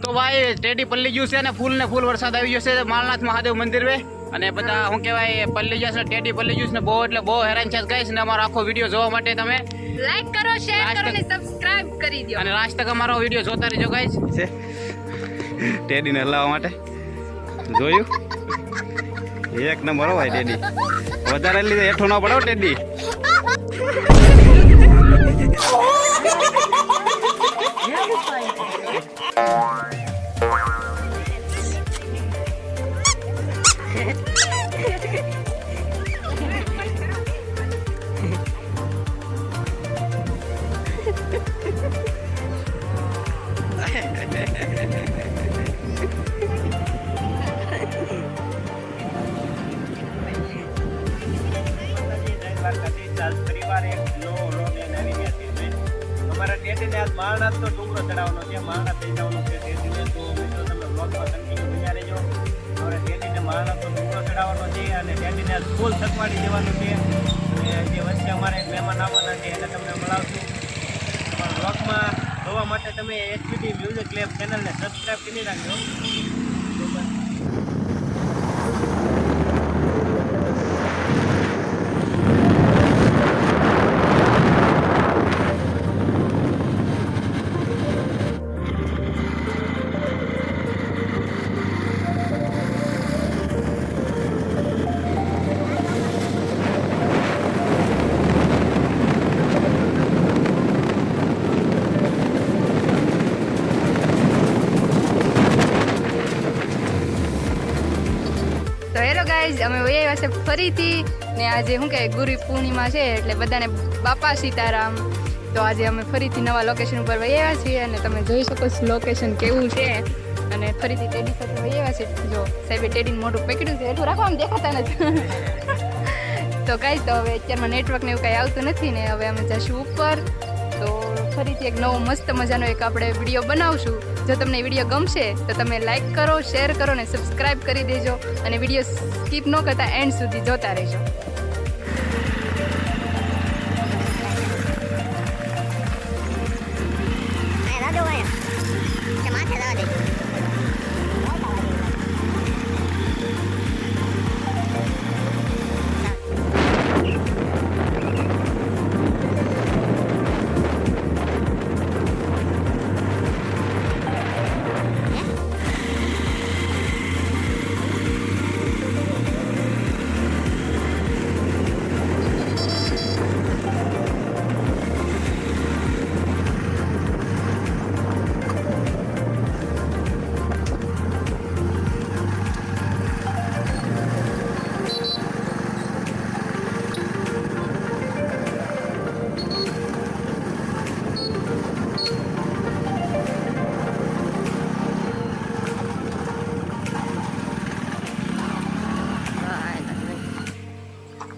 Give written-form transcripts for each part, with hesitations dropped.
તો ભાઈ ટેડી પલ્લી ગયું છે ને ફૂલ વરસાદ આવી ગયો છે માલનાથ મહાદેવ મંદિર વે અને બધા શું કહેવાય પલ્લી જશે ટેડી પલ્લી ગયું છે ને બહુ એટલે બહુ હેરાન છે ગાઈસ ને અમારો આખો વિડીયો જોવા માટે તમે લાઈક કરો શેર કરો ને સબસ્ક્રાઇબ કરી દો અને લાસ્ટ તક અમારો વિડીયો જોતા રહેજો ગાઈસ છે ટેડી ને હલાવવા માટે જોયું એક નંબર હોય ટેડી વધારે લીધે હેઠો ના પડો ટેડી માળનાથ તો ડુંગરો ચડાવવાનો છે માળનાથ થઈ જવાનું છે ટેડીને તો મિત્રો તમે બ્લોગમાં કન્ટિન્યુ બન્યા રહેજો હવે ટેડીને માળનાથ તો ડુંગરો ચડાવવાનો છે અને ટેડીને ફૂલ થકવાડી દેવાનું છે અને જે વચ્ચે અમારે એક મહેમાન આવવાના છે એને તમને મળાવશું પણ બ્લોગમાં જોવા માટે તમે એચપીટી મ્યુઝિક લેબ ચેનલને સબસ્ક્રાઈબ કરી રાખજો તો હેલો ગાઈઝ અમે આવ્યા છે ફરીથી ને આજે શું કહે ગુરુ પૂર્ણિમા છે એટલે બધાને બાપા સીતારામ તો આજે અમે ફરીથી નવા લોકેશન ઉપર આવ્યા છીએ અને તમે જોઈ શકો છો લોકેશન કેવું છે અને ફરીથી ટેડી સાથે આવ્યા છે જો સાહેબે ટેડીનું મોટું પકડ્યું છે એટલું રાખવામાં દેખાતા નથી તો ગાઈઝ તો હવે અત્યારમાં નેટવર્ક ને એવું કાંઈ આવતું નથી ને હવે અમે જઈશું ઉપર તો ફરીથી એક નવો મસ્ત મજાનો એક આપણે વિડીયો બનાવશું જો તમને વિડીયો ગમશે તો તમે લાઈક કરો શેર કરો ને સબસ્ક્રાઈબ કરી દેજો અને વિડીયો સ્કીપ ન કરતા એન્ડ સુધી જોતા રહેજો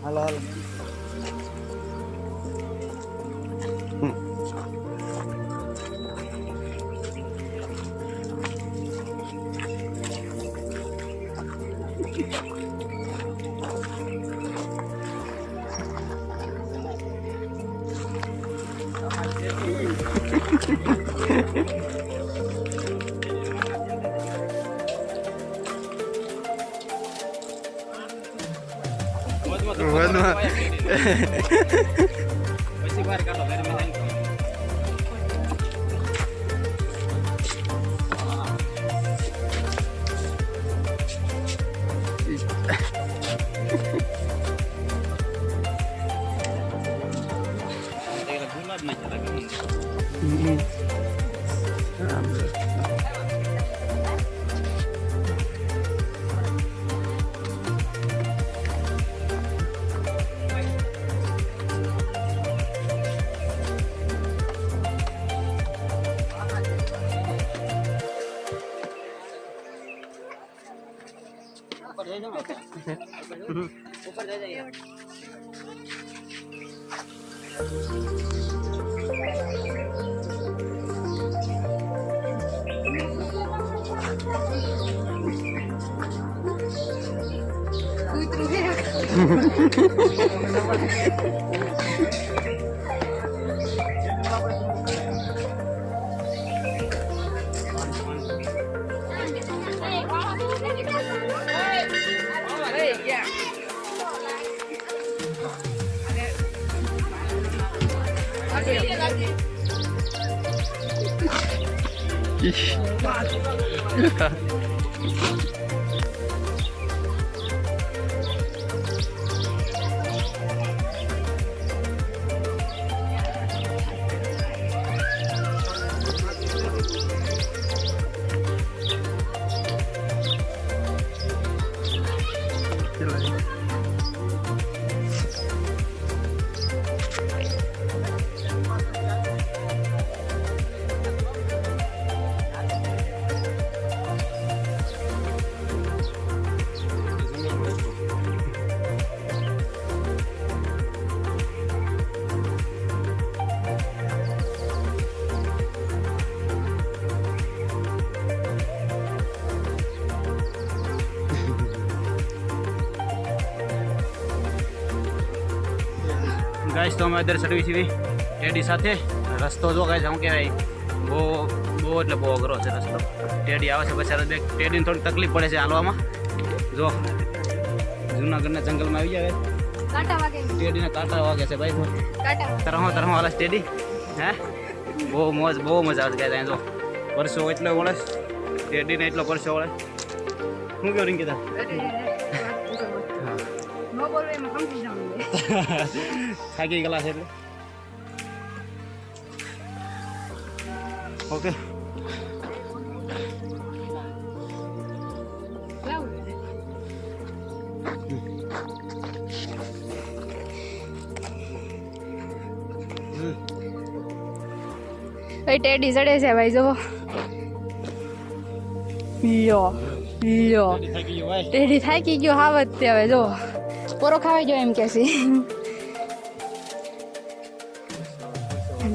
હાલો હાલો પછી બહાર કાઢો ऊपर जा जाइए ગાઈસ તો અમે અત્યારે સર્વિસ સીવી ટેડી સાથે રસ્તો જો ગાઈસ શું કહેવાય બહુ એટલે બહુ અઘરો છે રસ્તો. ટેડી આવે છે બચારો બે ટેડીને થોડી તકલીફ પડે છે હાલવામાં. જો જૂનાગઢના જંગલમાં આવી જાય કાંટા વાગે ટેડીને કાંટા વાગે છે ભાઈ. કાંટા તરહો હાલે ટેડી હે બહુ મજા આવે ગાઈસ. જો પરસો એટલો વળે ટેડીને એટલો પરસો વળે. શું કહ્યું રિંકીતા? નો બોલવે એમાં સમજી જાવ થાકી ગયેલા છે એટલે ઓકે. ટેડી ચડે છે ભાઈ જો ટેડી થાકી ગયો હાવત તે હવે જો પોરો ખાવાઈ ગયો એમ કે છે.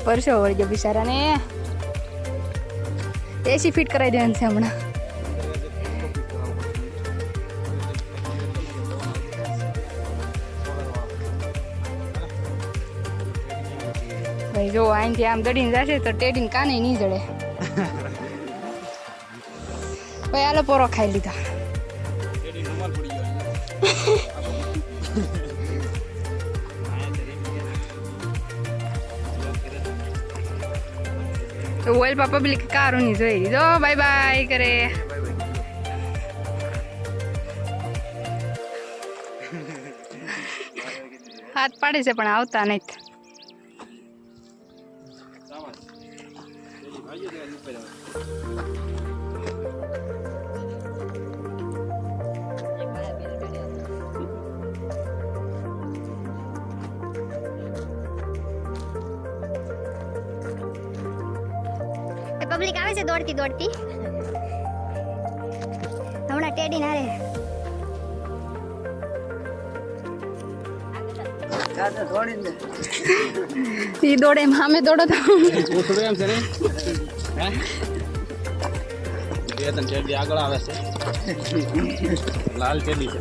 પરસો વળી ગયો બિચારાને. એસી ફિટ કરાવી દેવાનું છે હમણાં. ભાઈ જો અહીંથી આમ દડીને જશે તો ટેડીને કાને નહીં જડે. ભાઈ આલો પોરો ખાઈ લીધા. ઓઇલ પા પબ્લિક કારો ની જોઈ જો બાય બાય કરે. હાથ પાડે છે પણ આવતા નથી. પબ્લિક આવે છે દોડતી દોડતી હમણાં ટેડી ના રે ઈ દોડે મામે દોડો તો પૂછડું એમ છે ને હે બે ત્રણ ટેડી આગળ આવે છે. લાલ ટેડી છે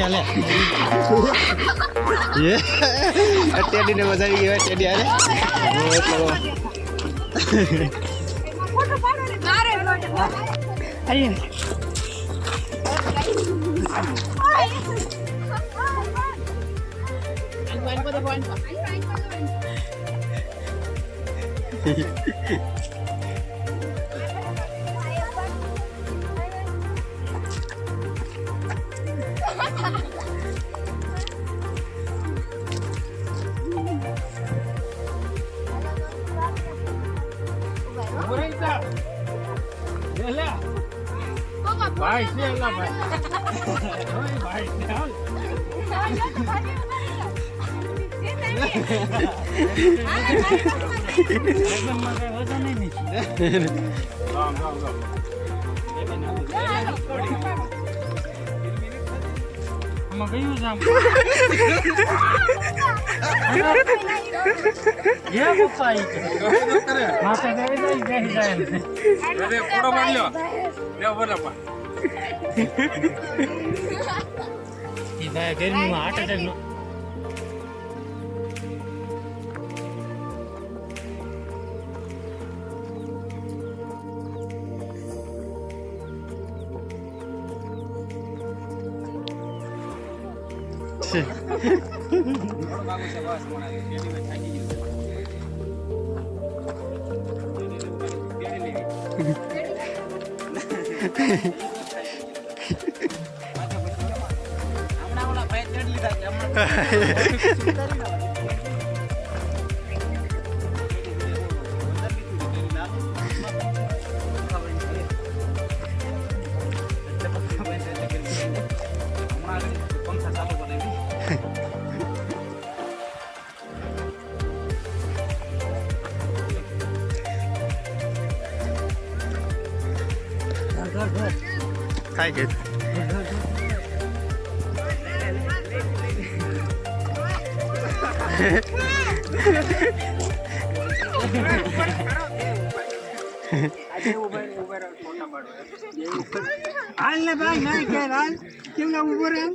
હાલે ટેડી ને મજા આવી ગઈ ટેડી હાલે. અરે ભાઈ છે એલા ભાઈ ગરમીમાં હાર્ટ એટેક નો બસ મને ટેડી મેં થાકી ગયું હમણાં ઓલા ભાઈ ટેડ લીધા છે પંખા ચાલુ બનાવી થાય કે હાલ ને ભાઈ નહીં કે હાલ કેમ ના ઉભો રહે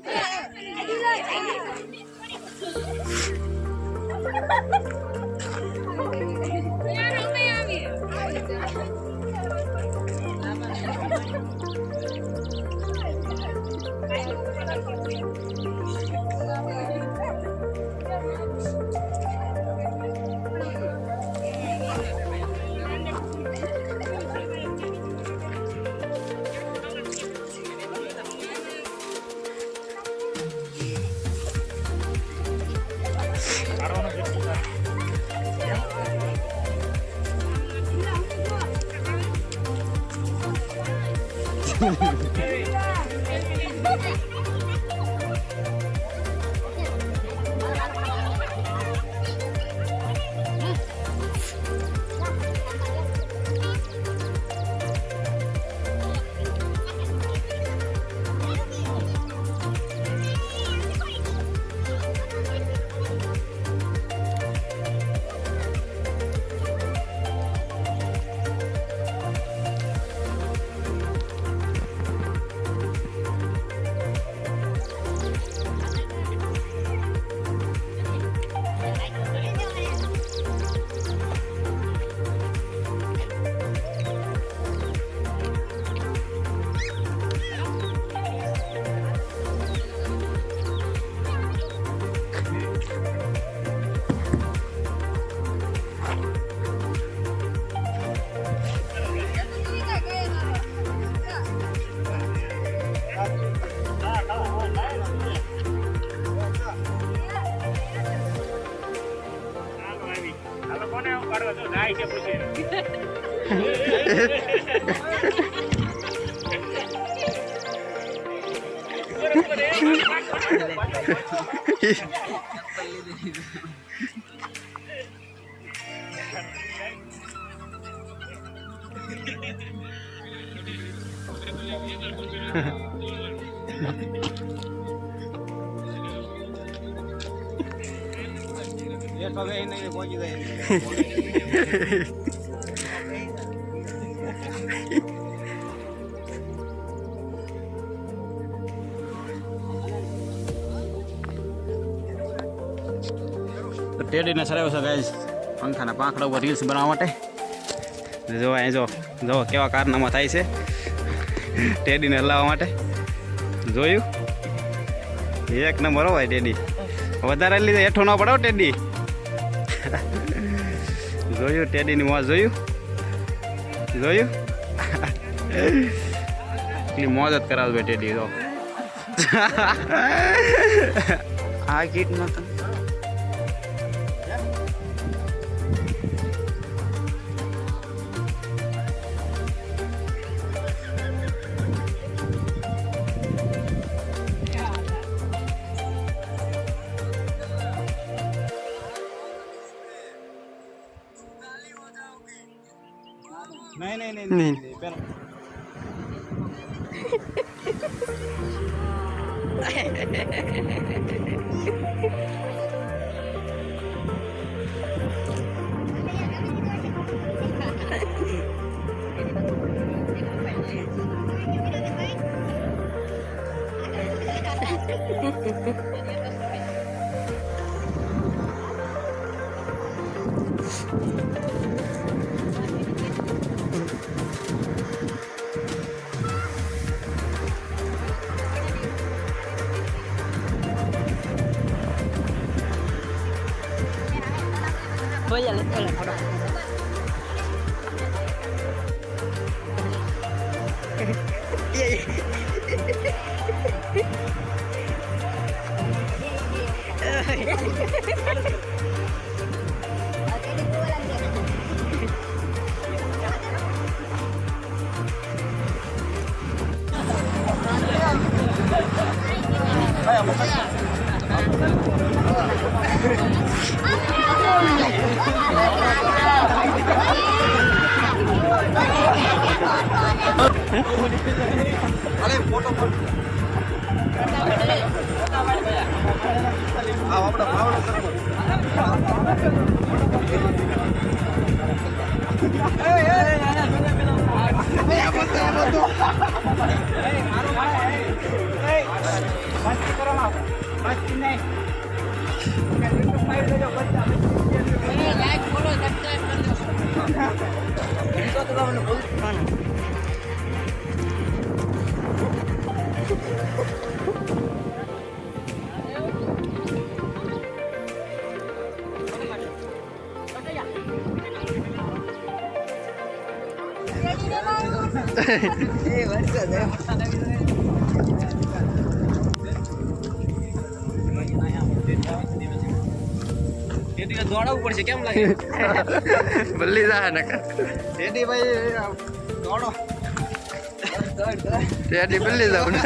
પહોંચી ગઈ ટેડીને સરાવ્યો છે ગાઈસ પંખાના પાંખડા ઉપર રીલ્સ બનાવવા માટે જો અહીં જો કેવા કારનામા થાય છે ટેડીને હલાવવા માટે જોયું એક નંબર હોય ટેડી વધારે લીધે હેઠો ન પડો ટેડી જોયું ટેડીની મોજ જોયું એટલી મોજ જ કરાવે ટેડી તો આ કીટમાં તો નહીં ટેડીને દોડાવવું પડશે કેમ લાગે બલ્લી જા નકર ટેડી ભાઈ દોડો ટેડી બલ્લી જાવ ને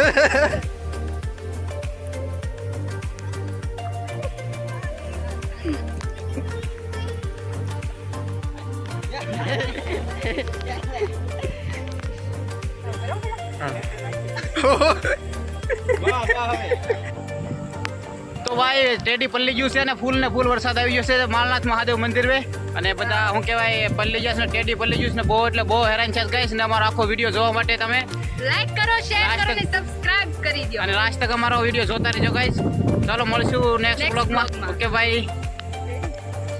તો ભાઈ ટેડી પલ્લી ગયું છે ને ફૂલ વરસાદ આવી ગયો છે માલનાથ મહાદેવ મંદિર વે અને બધા શું કહેવાય પલ્લી જશે ને ટેડી પલ્લી ગયું છે ને બહુ એટલે બહુ હેરાન છે ગાઈસ ને અમારો આખો વિડીયો જોવા માટે તમે લાઈક કરો શેર કરો અને સબસ્ક્રાઇબ કરી દો અને લાસ્ટ તક અમારો વિડીયો જોતા રહેજો ગાઈસ ચાલો મળશું નેક્સ્ટ Next બ્લોગમાં vlogમાં. ઓકે ભાઈ